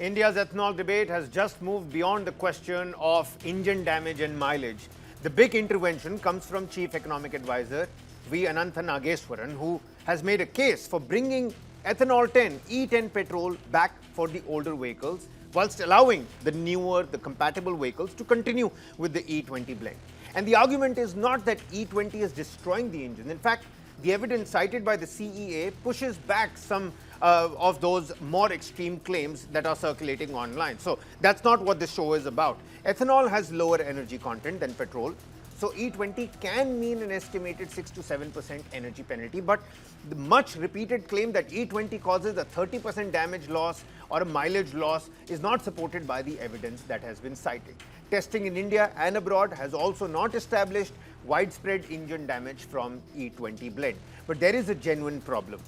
India's ethanol debate has just moved beyond the question of engine damage and mileage. The big intervention comes from Chief Economic Advisor V. Anantha Nageswaran, who has made a case for bringing ethanol 10, E10 petrol back for the older vehicles, whilst allowing the newer, the compatible vehicles to continue with the E20 blend. And the argument is not that E20 is destroying the engine. In fact, the evidence cited by the CEA pushes back some of those more extreme claims that are circulating online. So that's not what this show is about. Ethanol has lower energy content than petrol. So E20 can mean an estimated 6 to 7% energy penalty, but the much repeated claim that E20 causes a 30% damage loss or a mileage loss is not supported by the evidence that has been cited. Testing in India and abroad has also not established widespread engine damage from E20 blend. But there is a genuine problem.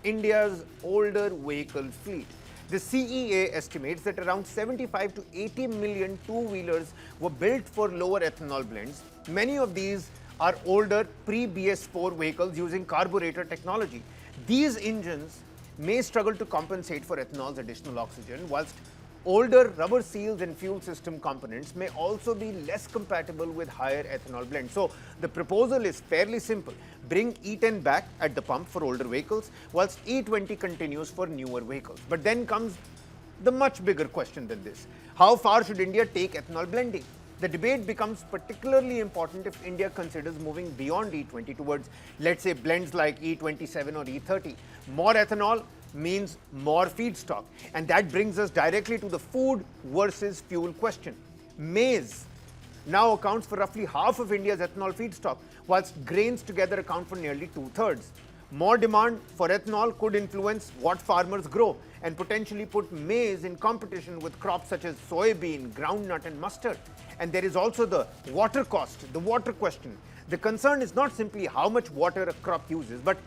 India's older vehicle fleet. The CEA estimates that around 75 to 80 million two-wheelers were built for lower ethanol blends. Many of these are older pre-BS4 vehicles using carburetor technology. These engines may struggle to compensate for ethanol's additional oxygen, whilst older rubber seals and fuel system components may also be less compatible with higher ethanol blends. So the proposal is fairly simple. Bring E10 back at the pump for older vehicles, whilst E20 continues for newer vehicles. But then comes the much bigger question than this. How far should India take ethanol blending? The debate becomes particularly important if India considers moving beyond E20 towards, let's say, blends like E27 or E30. More ethanol means more feedstock. And that brings us directly to the food versus fuel question. Maize now accounts for roughly half of India's ethanol feedstock, whilst grains together account for nearly two-thirds. More demand for ethanol could influence what farmers grow and potentially put maize in competition with crops such as soybean, groundnut, and mustard. And there is also the water cost, the water question. The concern is not simply how much water a crop uses, but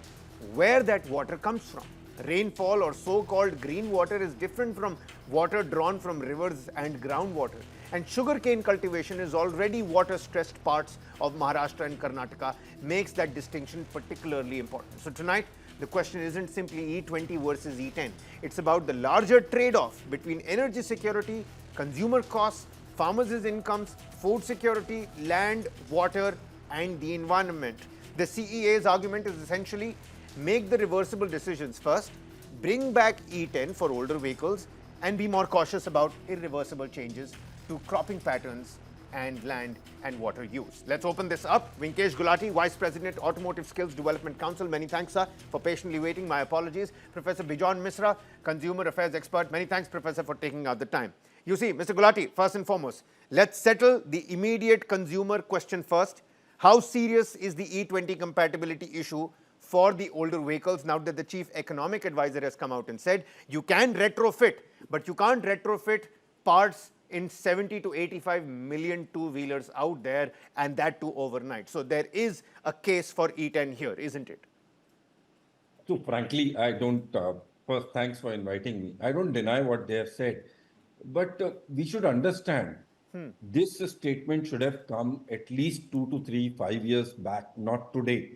where that water comes from. Rainfall or so-called green water is different from water drawn from rivers and groundwater. And sugarcane cultivation is already water-stressed parts of Maharashtra and Karnataka, makes that distinction particularly important. So tonight, the question isn't simply E20 versus E10. It's about the larger trade-off between energy security, consumer costs, farmers' incomes, food security, land, water, and the environment. The CEA's argument is essentially make the reversible decisions first, bring back E10 for older vehicles, and be more cautious about irreversible changes to cropping patterns and land and water use. Let's open this up. Vinkesh Gulati, Vice President, Automotive Skills Development Council. Many thanks, sir, for patiently waiting. My apologies. Professor Bijon Misra, Consumer Affairs Expert. Many thanks, Professor, for taking out the time. You see, Mr. Gulati, first and foremost, let's settle the immediate consumer question first. How serious is the E20 compatibility issue for the older vehicles now that the Chief Economic Advisor has come out and said you can retrofit, but you can't retrofit parts in 70 to 85 million two-wheelers out there, and that too overnight. So there is a case for E10 here, isn't it? So frankly, I don't, first thanks for inviting me. I don't deny what they have said, but we should understand this statement should have come at least 2 to 3, 5 years back, not today.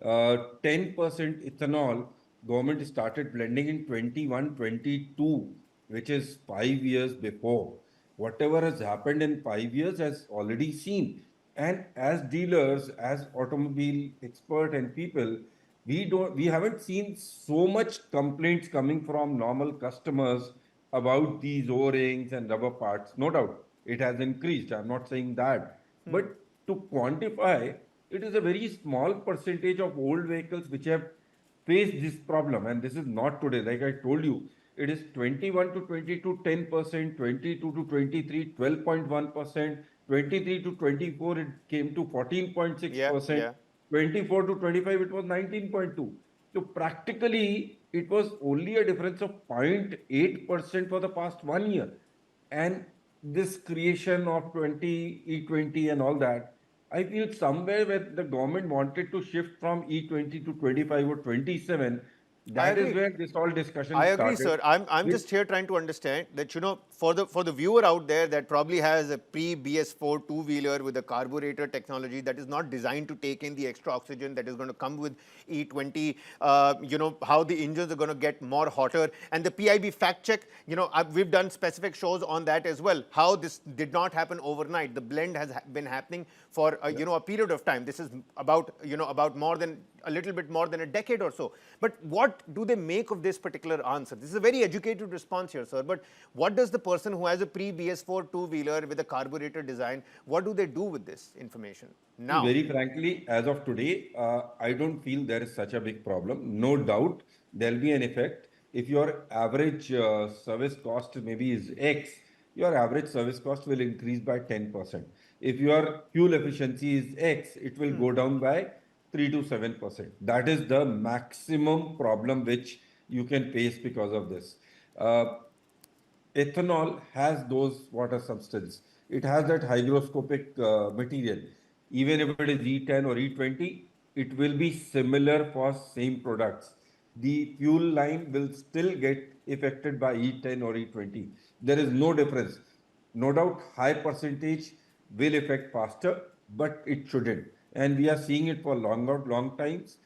10% ethanol, government started blending in 21, 22, which is 5 years before. Whatever has happened in 5 years has already seen. And as dealers, as automobile expert and people, we haven't seen so much complaints coming from normal customers about these O-rings and rubber parts. No doubt, it has increased. I'm not saying that. But to quantify, it is a very small percentage of old vehicles which have faced this problem. And this is not today. Like I told you, it is 21 to 22, 10%, 22 to 23, 12.1%, 23 to 24, it came to 14.6%, 24 to 25, it was 19.2. So practically, it was only a difference of 0.8% for the past 1 year. And this creation of 20, E20 and all that, I feel somewhere where the government wanted to shift from E20 to 25 or 27, I That is agree. where this whole discussion I agree, started. sir. I'm With just here trying to understand that for the viewer out there that probably has a pre BS4 two wheeler with a carburetor technology that is not designed to take in the extra oxygen that is going to come with E20. How the engines are going to get more hotter, and the PIB fact check. We've done specific shows on that as well. How this did not happen overnight. The blend has been happening for a period of time. This is about more than a little bit more than a decade or so. But what do they make of this particular answer? This is a very educated response here, sir. But what does the person who has a pre-BS4 two-wheeler with a carburetor design, what do they do with this information See, now? very frankly, as of today, I don't feel there is such a big problem. No doubt there'll be an effect. If your average service cost maybe is X, your average service cost will increase by 10%. If your fuel efficiency is X, it will go down by 3 to 7%. That is the maximum problem which you can face because of this. Uh, Ethanol has those water substance. It has that hygroscopic material. Even if it is E10 or E20, it will be similar for same products. The fuel line will still get affected by E10 or E20. There is no difference. No doubt, high percentage will affect faster, but it shouldn't. And we are seeing it for long times.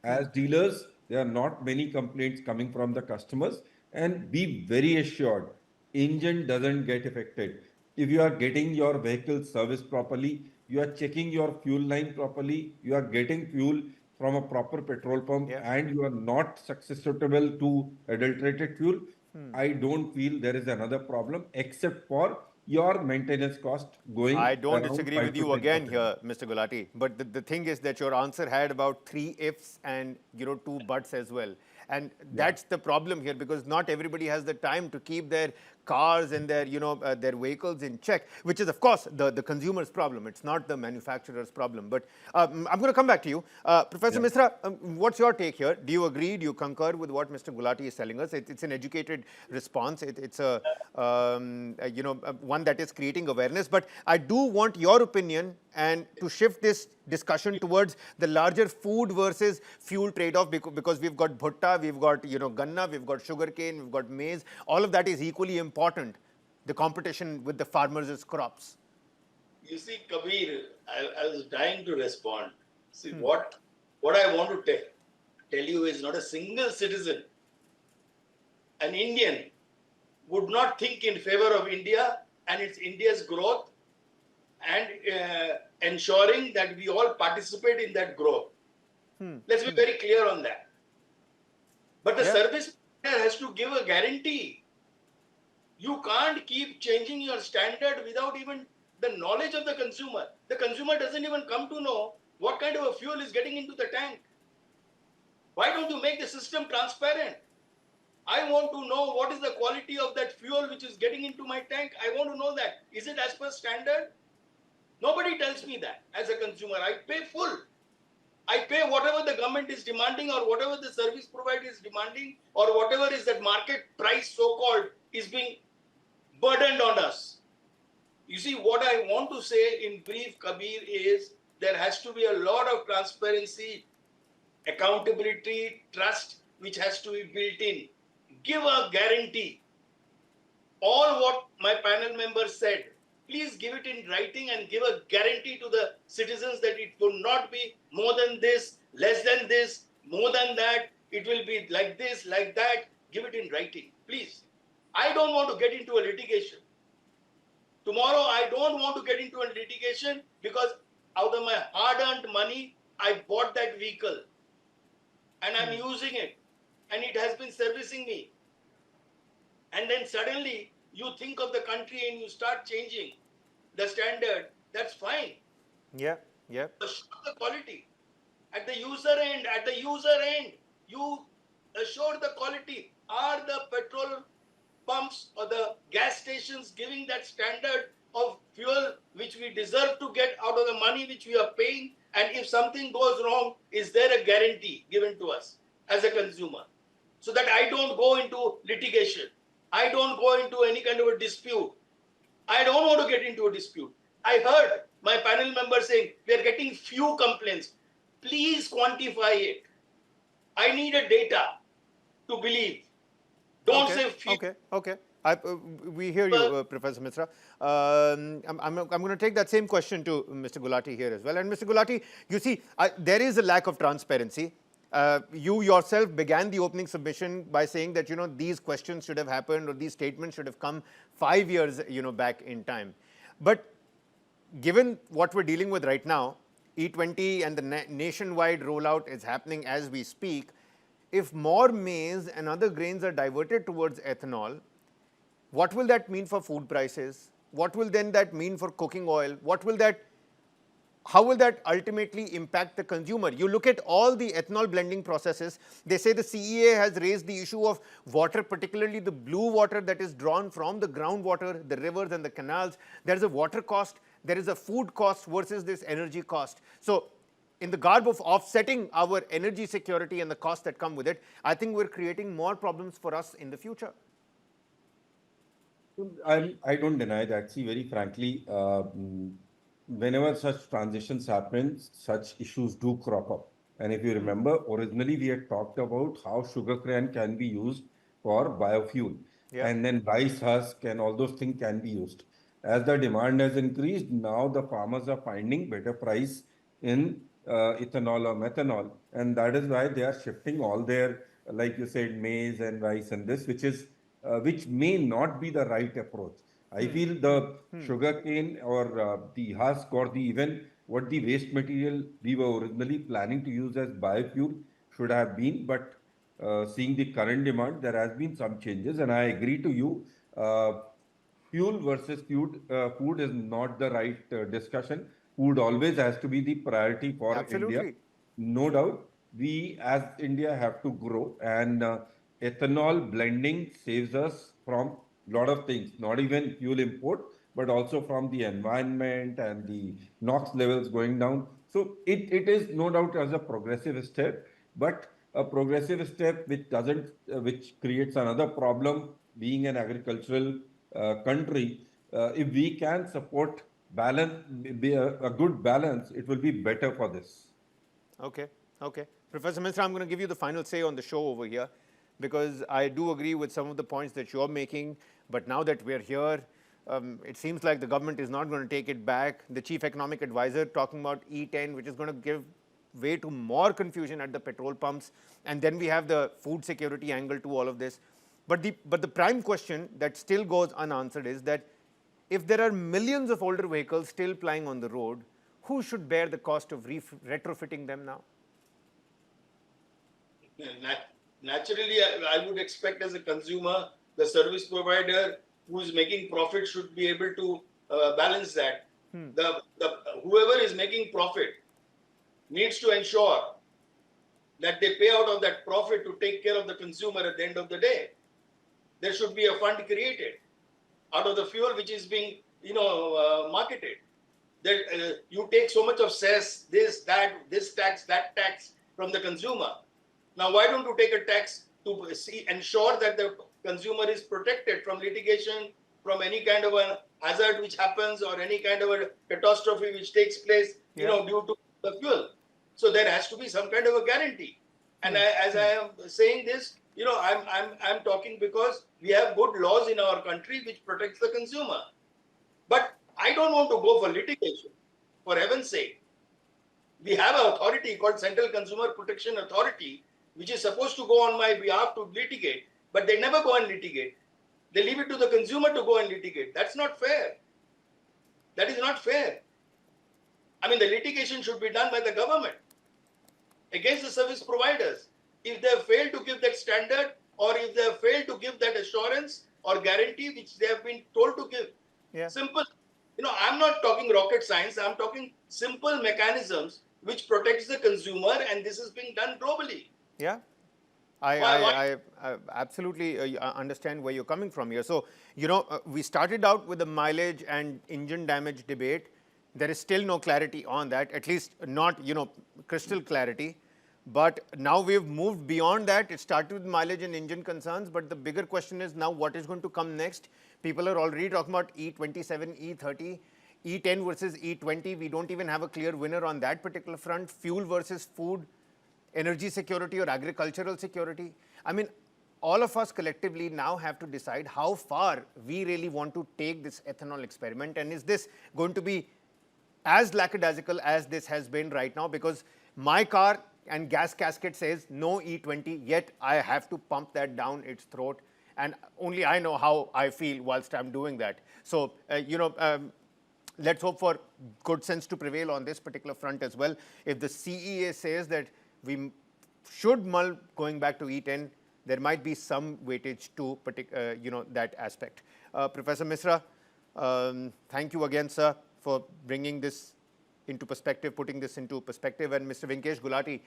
As dealers, there are not many complaints coming from the customers. And be very assured, engine doesn't get affected. If you are getting your vehicle serviced properly, you are checking your fuel line properly, you are getting fuel from a proper petrol pump, Yeah. and you are not susceptible to adulterated fuel, I don't feel there is another problem except for your maintenance cost I going don't around disagree 5 with to you again 10%. here, Mr. Gulati. But the thing is that your answer had about three ifs and two buts as well. And Yeah. that's the problem here because not everybody has the time to keep their cars and their vehicles in check, which is of course the consumer's problem. It's not the manufacturer's problem. But I'm going to come back to you, Professor Yeah. Misra. What's your take here? Do you agree? Do you concur with what Mr. Gulati is telling us? It's an educated response. It's one that is creating awareness. But I do want your opinion and to shift this discussion towards the larger food versus fuel trade-off because we've got bhutta, we've got ganna, we've got sugarcane, we've got maize. All of that is equally important. The competition with the farmers' crops. You see, Kabir, I was dying to respond. See, what I want to tell you is not a single citizen, an Indian, would not think in favor of India and its India's growth and ensuring that we all participate in that growth. Let's be very clear on that. But the Yeah. service provider has to give a guarantee. You can't keep changing your standard without even the knowledge of the consumer. The consumer doesn't even come to know what kind of a fuel is getting into the tank. Why don't you make the system transparent? I want to know what is the quality of that fuel which is getting into my tank. I want to know that. Is it as per standard? Nobody tells me that as a consumer. I pay full. I pay whatever the government is demanding or whatever the service provider is demanding or whatever is that market price so-called is being burdened on us. You see, what I want to say in brief, Kabir, is there has to be a lot of transparency, accountability, trust, which has to be built in. Give a guarantee. All what my panel members said, please give it in writing and give a guarantee to the citizens that it will not be more than this, less than this, more than that. It will be like this, like that. Give it in writing, please. I don't want to get into a litigation. Tomorrow, I don't want to get into a litigation because out of my hard-earned money, I bought that vehicle and I'm using it and it has been servicing me. And then suddenly you think of the country and you start changing the standard. That's fine. Yeah. Yeah. Assure the quality. At the user end, you assure the quality. Are the petrol pumps or the gas stations giving that standard of fuel which we deserve to get out of the money which we are paying? And if something goes wrong, is there a guarantee given to us as a consumer? So that I don't go into litigation. I don't go into any kind of a dispute. I don't want to get into a dispute. I heard my panel member saying we are getting few complaints. Please quantify it. I need a data. to believe. Don't Okay, say fuel. okay. We hear you, Professor Mishra. I'm going to take that same question to Mr. Gulati here as well. And Mr. Gulati, you see, there is a lack of transparency. You yourself began the opening submission by saying that, you know, these questions should have happened or these statements should have come 5 years, you know, back in time. But given what we're dealing with right now, E20 and the nationwide rollout is happening as we speak. If more maize and other grains are diverted towards ethanol, what will that mean for food prices? What will then that mean for cooking oil? How will that ultimately impact the consumer? You look at all the ethanol blending processes, they say the CEA has raised the issue of water, particularly the blue water that is drawn from the groundwater, the rivers and the canals. There is a water cost, there is a food cost versus this energy cost. So in the garb of offsetting our energy security and the costs that come with it, I think we're creating more problems for us in the future. I don't deny that. See, very frankly, whenever such transitions happen, such issues do crop up. And if you remember, originally we had talked about how sugarcane can be used for biofuel, Yeah. and then rice husk and all those things can be used. As the demand has increased, now the farmers are finding better price in ethanol or methanol, and that is why they are shifting all their, like you said, maize and rice and this, which may not be the right approach. I feel the sugarcane or the husk or the even what the waste material we were originally planning to use as biofuel should have been, but seeing the current demand, there has been some changes, and I agree to you. Fuel versus food is not the right discussion. Food always has to be the priority for India. Absolutely. No doubt, we as India have to grow, and ethanol blending saves us from a lot of things, not even fuel import, but also from the environment and the NOx levels going down. So it is no doubt as a progressive step, but a progressive step which doesn't, which creates another problem. Being an agricultural country, if we can support balance, be a good balance, it will be better for this. Okay, okay. Professor Mishra, I'm going to give you the final say on the show over here because I do agree with some of the points that you're making. But now that we're here, it seems like the government is not going to take it back. The chief economic advisor talking about E10, which is going to give way to more confusion at the petrol pumps. And then we have the food security angle to all of this. But the prime question that still goes unanswered is that if there are millions of older vehicles still plying on the road, who should bear the cost of retrofitting them now? Naturally, I would expect as a consumer, the service provider who is making profit should be able to balance that. The whoever is making profit needs to ensure that they pay out of that profit to take care of the consumer at the end of the day. There should be a fund created out of the fuel which is being, marketed. That you take so much of cess, this tax, that tax from the consumer. Now, why don't you take a tax to ensure that the consumer is protected from litigation, from any kind of a hazard which happens or any kind of a catastrophe which takes place, due to the fuel. So there has to be some kind of a guarantee. And as I am saying this, I'm talking because we have good laws in our country which protects the consumer. But I don't want to go for litigation, for heaven's sake. We have an authority called Central Consumer Protection Authority, which is supposed to go on my behalf to litigate, but they never go and litigate. They leave it to the consumer to go and litigate. That's not fair. That is not fair. I mean, the litigation should be done by the government against the service providers. If they have failed to give that standard, or if they have failed to give that assurance or guarantee which they have been told to give. Yeah. Simple. I'm not talking rocket science. I'm talking simple mechanisms which protects the consumer, and this is being done globally. Yeah. I absolutely understand where you're coming from here. So, we started out with the mileage and engine damage debate. There is still no clarity on that, at least not, crystal clarity. But now we've moved beyond that. It started with mileage and engine concerns, but the bigger question is now what is going to come next? People are already talking about E27, E30, E10 versus E20. We don't even have a clear winner on that particular front. Fuel versus food, energy security or agricultural security. I mean, all of us collectively now have to decide how far we really want to take this ethanol experiment, and is this going to be as lackadaisical as this has been right now? Because my car and gas casket says no E20, yet I have to pump that down its throat, and only I know how I feel whilst I'm doing that. So, let's hope for good sense to prevail on this particular front as well. If the CEA says that we should mull going back to E10, there might be some weightage to that aspect. Professor Misra, thank you again, sir, for bringing this into perspective, putting this into perspective. And Mr. Vinkesh Gulati,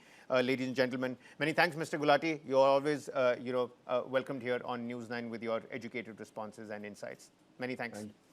ladies and gentlemen, many thanks, Mr. Gulati. You're always welcomed here on News 9 with your educated responses and insights. Many thanks.